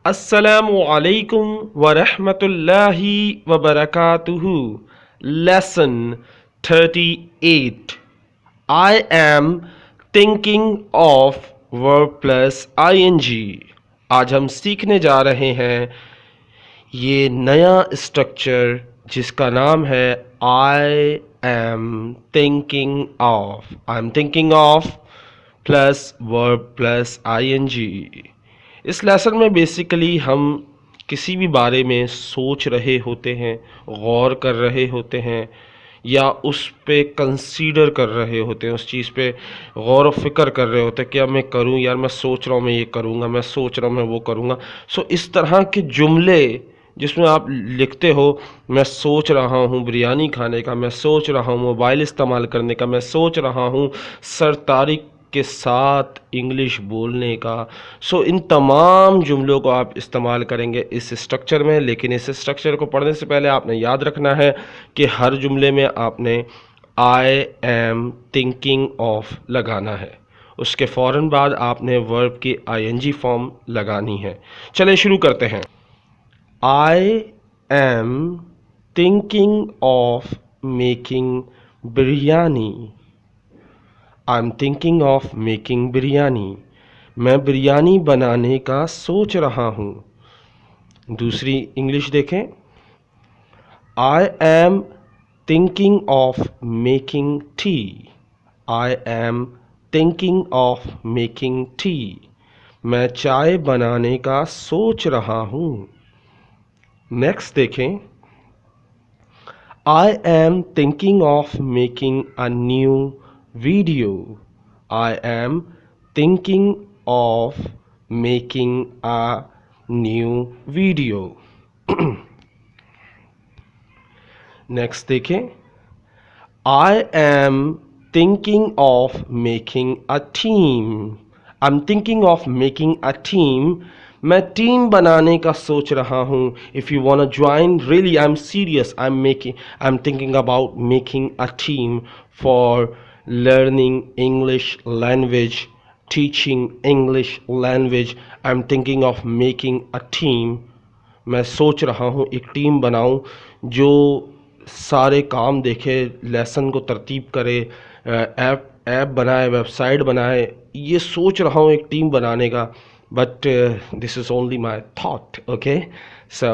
अस्सलामु अलैकुम व रहमतुल्लाहि व बरकातुहू। Lesson 38। I am thinking of verb plus ing। आज हम सीखने जा रहे हैं ये नया स्ट्रक्चर जिसका नाम है I am thinking of. I am thinking of plus verb plus ING. इस लेसन में बेसिकली हम किसी भी बारे में सोच रहे होते हैं, गौर कर रहे होते हैं या उस पे कंसीडर कर रहे होते हैं, उस चीज़ पे गौर व फिक्र कर रहे होते हैं कि अब मैं करूं, यार मैं सोच रहा हूँ मैं ये करूँगा, मैं सोच रहा हूँ मैं वो करूँगा। सो इस तरह के जुमले जिसमें आप लिखते हो मैं सोच रहा हूँ बिरयानी खाने का, मैं सोच रहा हूँ मोबाइल इस्तेमाल करने का, मैं सोच रहा हूँ सर तारिक के साथ इंग्लिश बोलने का। सो इन तमाम जुमलों को आप इस्तेमाल करेंगे इस स्ट्रक्चर में। लेकिन इस स्ट्रक्चर को पढ़ने से पहले आपने याद रखना है कि हर जुमले में आपने आई एम थिंकिंग ऑफ लगाना है। उसके फ़ौरन बाद आपने वर्ब की आईएनजी फॉर्म लगानी है। चलिए शुरू करते हैं। आई am thinking of making biryani. I am thinking of making biryani. मैं बिरयानी बनाने का सोच रहा हूँ। दूसरी इंग्लिश देखें। I am thinking of making tea. I am thinking of making tea. मैं चाय बनाने का सोच रहा हूँ। नेक्स्ट देखें। I am thinking of making a new video. I am thinking of making a new video. Next देखें। I am thinking of making a team. I'm thinking of making a team. मैं team बनाने का सोच रहा हूँ। If you wanna join, really I'm serious. I'm thinking about making a team for learning English language, teaching English language. I'm thinking of making a team. मैं सोच रहा हूँ एक टीम बनाऊँ जो सारे काम देखे, लेसन को तरतीब करे, ऐप बनाए, वेबसाइट बनाए। ये सोच रहा हूँ एक टीम बनाने का। But this is only my thought, okay? So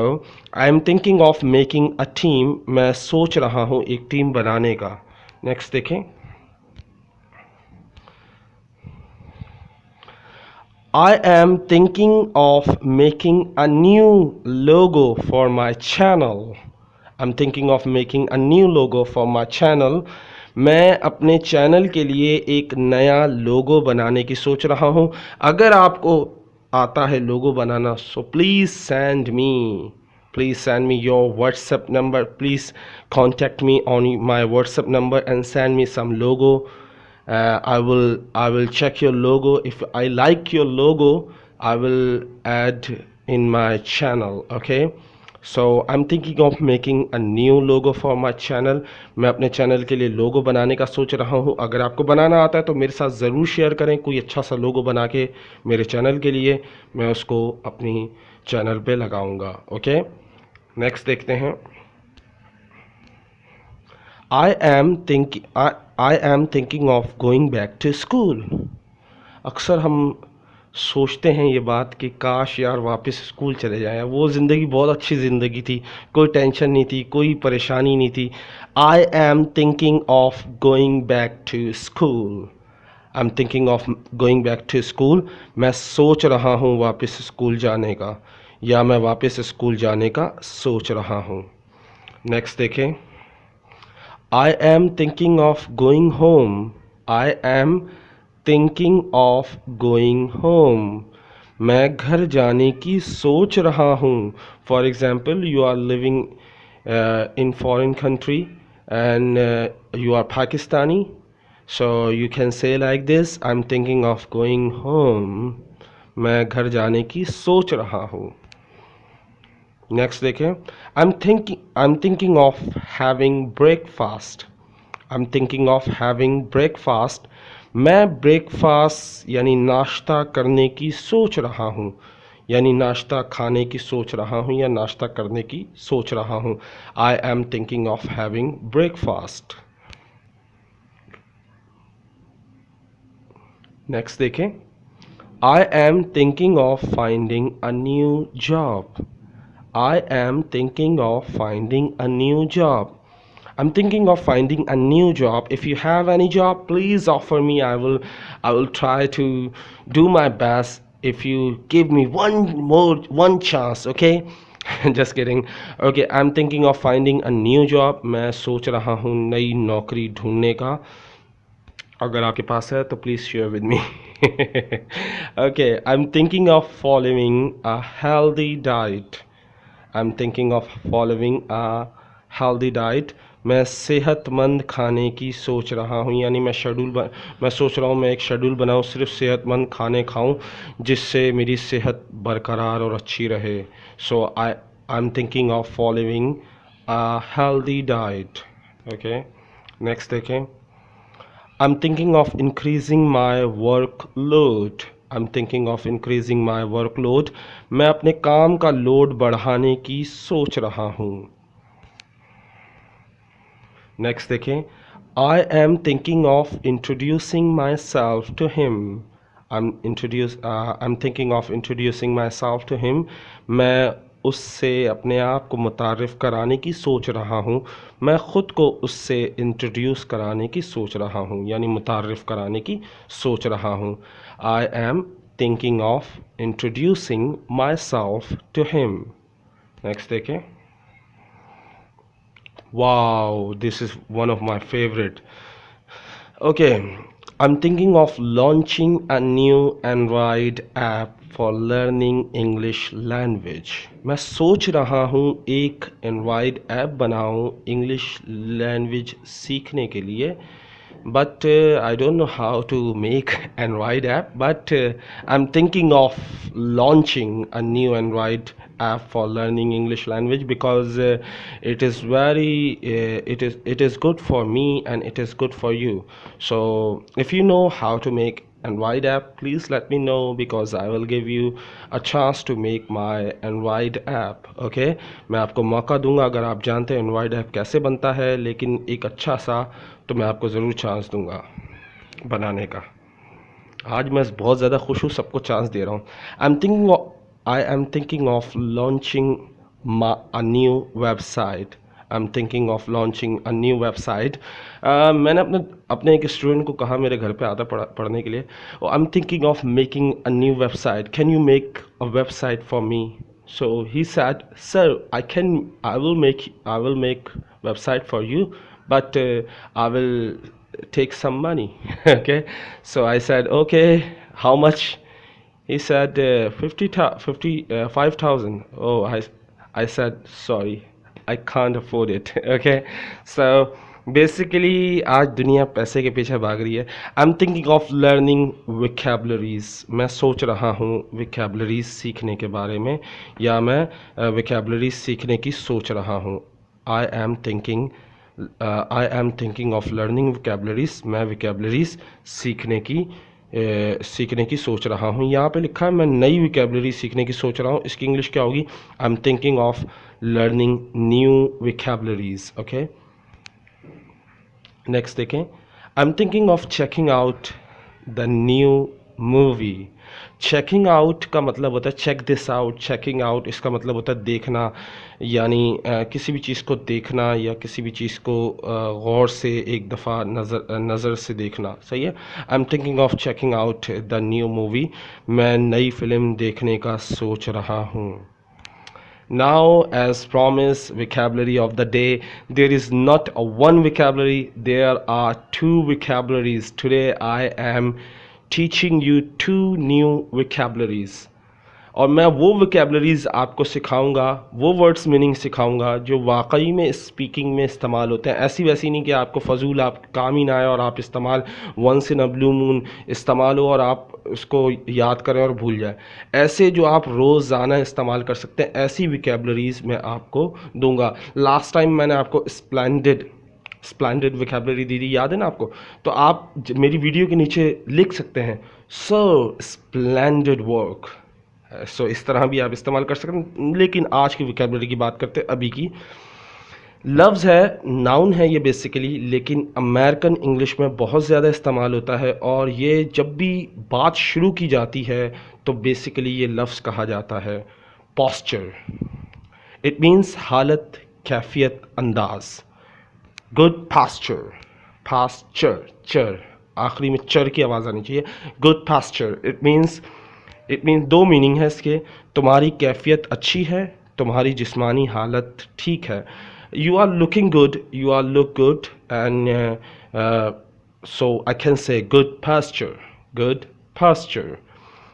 I'm thinking of making a team. मैं सोच रहा हूँ एक टीम बनाने का। नेक्स्ट देखें। I am thinking of making a new logo for my channel. I'm thinking of making a new logo for my channel. मैं अपने चैनल के लिए एक नया लोगो बनाने की सोच रहा हूँ। अगर आपको आता है लोगो बनाना, so please send me your WhatsApp number. Please contact me on my WhatsApp number and send me some logo. I will check your logo. If I like your logo, I will add in my channel. Okay, so I'm thinking of making a new logo for my channel. मैं अपने channel के लिए लोगो बनाने का सोच रहा हूँ। अगर आपको बनाना आता है तो मेरे साथ ज़रूर शेयर करें। कोई अच्छा सा लोगो बना के मेरे चैनल के लिए मैं उसको अपनी चैनल पे लगाऊंगा। ओके, नेक्स्ट देखते हैं। I am thinking of going back to school. अक्सर हम सोचते हैं ये बात कि काश यार वापस स्कूल चले जाएं। वो ज़िंदगी बहुत अच्छी ज़िंदगी थी, कोई टेंशन नहीं थी, कोई परेशानी नहीं थी। I am thinking of going back to school. I'm thinking of going back to school. मैं सोच रहा हूँ वापस स्कूल जाने का, या मैं वापस स्कूल जाने का सोच रहा हूँ। नेक्स्ट देखें। I am thinking of going home. I am thinking of going home. मैं घर जाने की सोच रहा हूँ। For example, you are living in foreign country and you are Pakistani. So you can say like this, I'm thinking of going home. मैं घर जाने की सोच रहा हूँ। नेक्स्ट देखें। I'm thinking of having breakfast. I'm thinking of having breakfast. मैं breakfast यानी नाश्ता करने की सोच रहा हूँ, यानी नाश्ता खाने की सोच रहा हूँ या नाश्ता करने की सोच रहा हूँ। I am thinking of having breakfast. Next देखें, I am thinking of finding a new job. I am thinking of finding a new job. I'm thinking of finding a new job. If you have any job, please offer me. I will try to do my best. If you give me one chance, okay? Just kidding. Okay, I'm thinking of finding a new job. मैं सोच रहा हूँ नई नौकरी ढूंढने का। अगर आपके पास है तो please share with me. Okay, I'm thinking of following a healthy diet. I'm thinking of following a healthy diet. मैं सेहतमंद खाने की सोच रहा हूँ, यानी मैं सोच रहा हूँ मैं एक शेड्यूल बनाऊँ, सिर्फ सेहतमंद खाने खाऊँ जिससे मेरी सेहत बरकरार और अच्छी रहे। सो I'm thinking of following a healthy diet. Okay, next देखें, I'm thinking of increasing my workload. I'm thinking of increasing my workload. मैं अपने काम का लोड बढ़ाने की सोच रहा हूँ। नेक्स्ट देखें, I am thinking of introducing myself to him. I'm thinking of introducing myself to him. मैं उससे अपने आप को मुतारिफ़ कराने की सोच रहा हूँ। मैं ख़ुद को उससे इंट्रोड्यूस कराने की सोच रहा हूँ, यानी मुतारिफ़ कराने की सोच रहा हूँ। I am thinking of introducing myself to him. Next देखें, wow, this is one of my favorite. Okay, I'm thinking of launching a new Android app for learning English language. मैं सोच रहा हूँ एक एंड्रॉयड ऐप बनाऊँ English language सीखने के लिए, but I don't know how to make Android app, but I'm thinking of launching a new Android app for learning English language because it is it is good for me and it is good for you. So if you know how to make Android app, please let me know because I will give you a chance to make my Android app. Okay, मैं आपको मौका दूंगा, अगर आप जानते हैं Android app कैसे बनता है लेकिन एक अच्छा सा, तो मैं आपको ज़रूर चांस दूंगा बनाने का। आज मैं बहुत ज़्यादा खुश हूँ, सबको चांस दे रहा हूँ। I am thinking of launching a new website. I'm thinking of launching a new website. मैंने अपने एक स्टूडेंट को कहा, मेरे घर पे आता पढ़ने के लिए, I'm thinking of making a new website. Can you make a website for me? So he said, sir, I will make website for you, but I will take some money. Okay, so I said, okay, how much? He said 5,000. Oh, I said sorry, I can't afford it. Okay, so basically आज दुनिया पैसे के पीछे भाग रही है। I'm thinking of learning vocabularies. मैं सोच रहा हूँ vocabularies सीखने के बारे में, या मैं vocabularies सीखने की सोच रहा हूँ। I am thinking of learning vocabularies. मैं vocabularies सीखने की सोच रहा हूँ। यहाँ पे लिखा है मैं नई vocabulary सीखने की सोच रहा हूँ, इसकी इंग्लिश क्या होगी? I am thinking of learning new vocabularies. Okay, next देखें, I am thinking of checking out the new movie. Checking out का मतलब होता है check this out. Checking out इसका मतलब होता है देखना, यानी किसी भी चीज़ को देखना या किसी भी चीज़ को गौर से एक दफ़ा नज़र से देखना। सही है। I am thinking of checking out the new movie. मैं नई फिल्म देखने का सोच रहा हूँ। Now, as promised, vocabulary of the day. There is not a one vocabulary, there are two vocabularies. Today I am teaching you two new vocabularies. और मैं वो vocabularies आपको सिखाऊंगा, वो वर्ड्स मीनिंग सिखाऊंगा जो वाकई में स्पीकिंग में इस्तेमाल होते हैं। ऐसी वैसी नहीं कि आपको फजूल आप काम ही ना आए और आप इस्तेमाल once in a blue moon इस्तेमाल हो और आप उसको याद करें और भूल जाए। ऐसे जो आप रोज़ाना इस्तेमाल कर सकते हैं, ऐसी vocabularies मैं आपको दूंगा। लास्ट टाइम मैंने आपको स्प्लेंडेड vocabulary दी थी, याद है ना आपको? तो आप मेरी वीडियो के नीचे लिख सकते हैं, सर स्प्लेंडेड वर्क, सो इस तरह भी आप इस्तेमाल कर सकते हैं, लेकिन आज की वोकैबुलरी की बात करते हैं अभी की। लफ्ज़ है, नाउन है ये बेसिकली, लेकिन अमेरिकन इंग्लिश में बहुत ज़्यादा इस्तेमाल होता है, और ये जब भी बात शुरू की जाती है तो बेसिकली ये लफ्ज़ कहा जाता है पॉस्चर। इट मीन्स हालत, कैफियत, अंदाज। गुड पास्चर, पास्चर, चर, आखिरी में चर की आवाज़ आनी चाहिए। गुड पास्चर, इट मीन्स दो मीनिंग है इसके। तुम्हारी कैफियत अच्छी है, तुम्हारी जिस्मानी हालत ठीक है। You are looking good, you are look good, and so I can say good pasture, good pasture.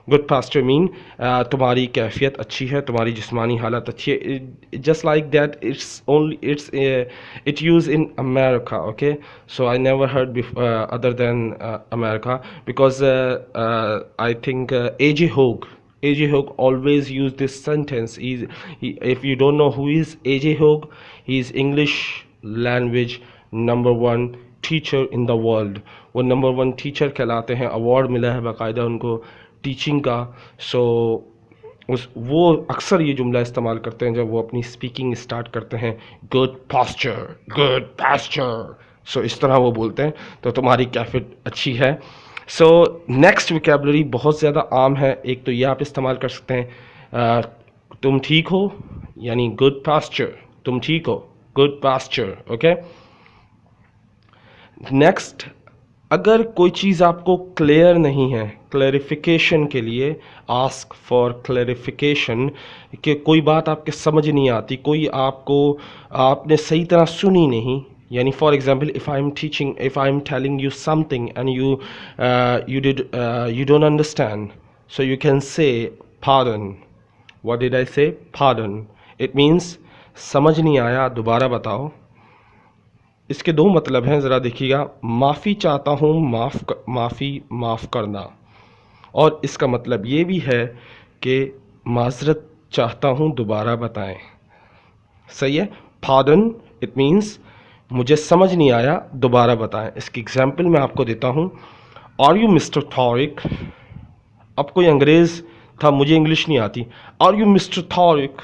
Good pasture mean तुम्हारी कैफियत अच्छी है, तुम्हारी जिस्मानी हालत अच्छी है। Just like that, it's used in America, okay? So I never heard other than America, because I think AJ Hogue always use this sentence. If you don't know who is AJ Hogue, he is English language #1 teacher in the world. वो #1 teacher कहलाते हैं, award मिला है बाकायदा उनको teaching का। सो वो अक्सर ये जुमला इस्तेमाल करते हैं जब वो अपनी स्पीकिंग स्टार्ट करते हैं, गुड पास्चर, गुड पास्चर। सो इस तरह वो बोलते हैं, तो तुम्हारी कैफियत अच्छी है। सो नेक्स्ट वोकैबुलरी बहुत ज़्यादा आम है। एक तो ये आप इस्तेमाल कर सकते हैं, तुम ठीक हो, यानी गुड पास्चर, तुम ठीक हो, गुड पास्चर, ओके। नेक्स्ट, अगर कोई चीज़ आपको क्लियर नहीं है, क्लैरिफिकेशन के लिए, आस्क फॉर क्लैरिफिकेशन, कि कोई बात आपके समझ नहीं आती, कोई आपने सही तरह सुनी नहीं, यानी for example if I am telling you something and you don't understand, so you can say pardon. What did I say? Pardon. It means समझ नहीं आया, दोबारा बताओ। इसके दो मतलब हैं, ज़रा देखिएगा। माफ़ी चाहता हूँ, माफ़ करना, और इसका मतलब ये भी है कि माजरत चाहता हूँ, दोबारा बताएं। सही है। Pardon, it means मुझे समझ नहीं आया, दोबारा बताएं। इसकी एग्जाम्पल मैं आपको देता हूँ। Are you mister Tariq? अब कोई अंग्रेज़ था, मुझे इंग्लिश नहीं आती। Are you mister Tariq?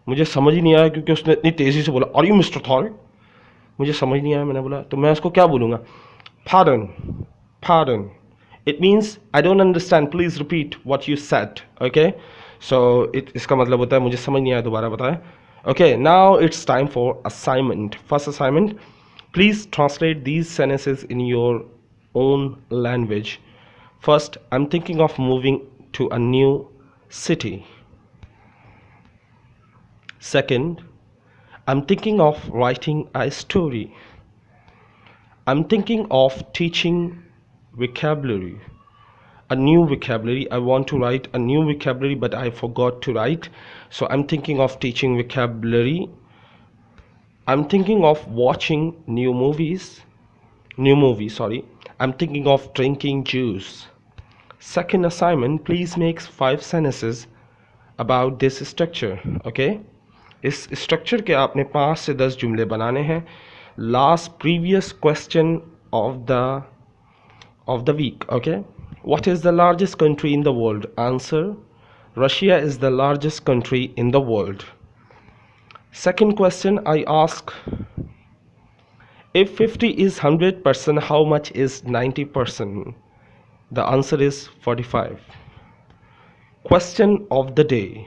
मुझे समझ ही नहीं आया क्योंकि उसने इतनी तेज़ी से बोला, आर यू मिस्टर तारिक? मुझे समझ नहीं आया, मैंने बोला, तो मैं उसको क्या बोलूँगा? Pardon, pardon. It means I don't understand, please repeat what you said, okay? So इसका मतलब होता है मुझे समझ नहीं आया, दोबारा बताएं। Okay, now it's time for assignment. First assignment, please translate these sentences in your own language. First, I'm thinking of moving to a new city. Second, I'm thinking of writing a story. I'm thinking of teaching vocabulary, a new vocabulary. I want to write a new vocabulary, but I forgot to write. So I'm thinking of teaching vocabulary. I'm thinking of watching new movies. I'm thinking of drinking juice. Second assignment, please make 5 sentences about this structure. Okay? इस structure के आपने 5 से 10 जुमले बनाने हैं। Previous question of the week. Okay, what is the largest country in the world? Answer: Russia is the largest country in the world. Second question I ask: if 50 is 100%, how much is 90%? The answer is 45. Question of the day: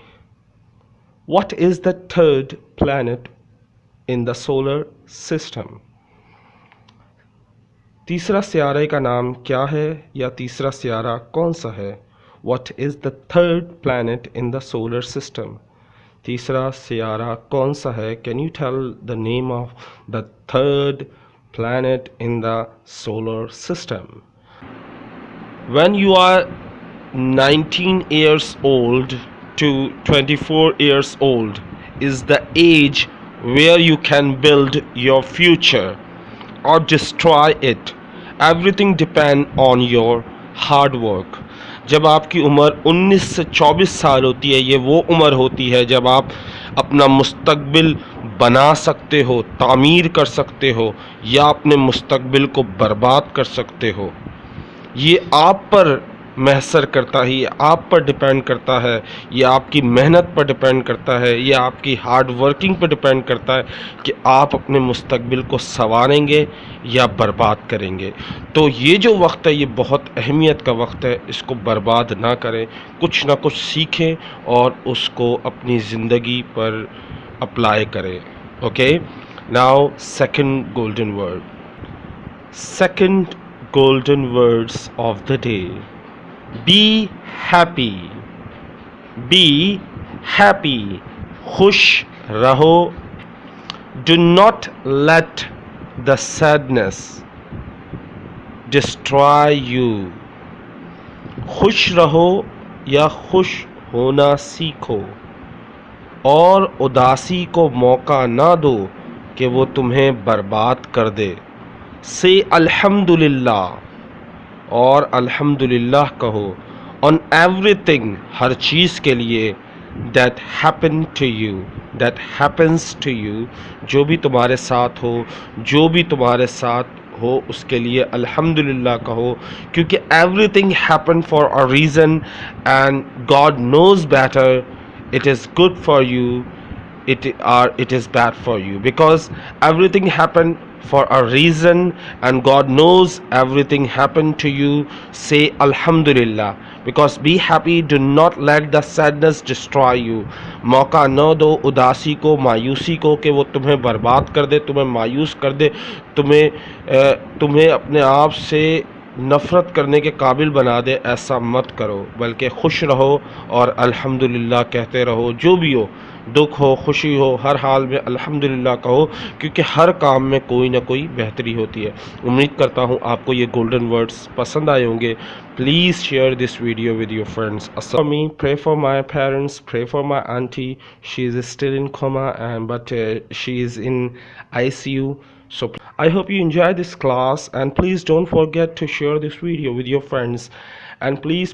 what is the third planet in the solar system? तीसरा सियारे का नाम क्या है, या तीसरा Sierra कौन सा है? What is the third planet in the solar system? तीसरा सियारा कौन सा है? Can you tell the name of the third planet in the solar system? When you are 19 years old to 24 years old is the age where you can build your future or destroy it. Everything depends on your hard work. जब आपकी उम्र 19 से 24 साल होती है, ये वो उम्र होती है जब आप अपना मुस्तकबिल बना सकते हो, तामीर कर सकते हो, या अपने मुस्तकबिल को बर्बाद कर सकते हो। ये आप पर मैसर करता है, ये आप पर डिपेंड करता है, ये आपकी मेहनत पर डिपेंड करता है, ये आपकी हार्ड वर्किंग पर डिपेंड करता है कि आप अपने मुस्तकबिल को संवारेंगे या बर्बाद करेंगे। तो ये जो वक्त है ये बहुत अहमियत का वक्त है, इसको बर्बाद ना करें, कुछ ना कुछ सीखें और उसको अपनी ज़िंदगी पर अप्लाई करें। Okay, now second golden word, second golden words of the day. Be happy. Be happy. खुश रहो. Do not let the sadness destroy you. खुश रहो या खुश होना सीखो और उदासी को मौका ना दो कि वो तुम्हें बर्बाद कर दे। से अल्हम्दुलिल्लाह और अल्हम्दुलिल्लाह कहो ऑन एवरीथिंग, हर चीज़ के लिए, that happen to you, that happens to you, जो भी तुम्हारे साथ हो, जो भी तुम्हारे साथ हो उसके लिए अल्हम्दुलिल्लाह कहो, क्योंकि everything happen for a reason and God knows better it is good for you, it is bad for you, because everything happened for a reason and God knows everything happened to you. Say alhamdulillah, because be happy, do not let the sadness destroy you. मौका न दो उदासी को, मायूसी को कि वो तुम्हें बर्बाद कर दे, तुम्हें मायूस कर दे, तुम्हें अपने आप से नफ़रत करने के काबिल बना दे। ऐसा मत करो, बल्कि खुश रहो और अल्हम्दुलिल्लाह कहते रहो। जो भी हो, दुख हो, खुशी हो, हर हाल में अल्हम्दुलिल्लाह कहो, क्योंकि हर काम में कोई ना कोई बेहतरी होती है। उम्मीद करता हूँ आपको ये गोल्डन वर्ड्स पसंद आए होंगे। Please share this video with your friends. Me pray for my parents, pray for my aunty, she is still in coma and but she is in ICU. So I hope you enjoy this class, and please don't forget to share this video with your friends, and please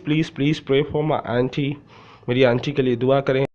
pray for my auntie. मेरी aunty के लिए दुआ करें।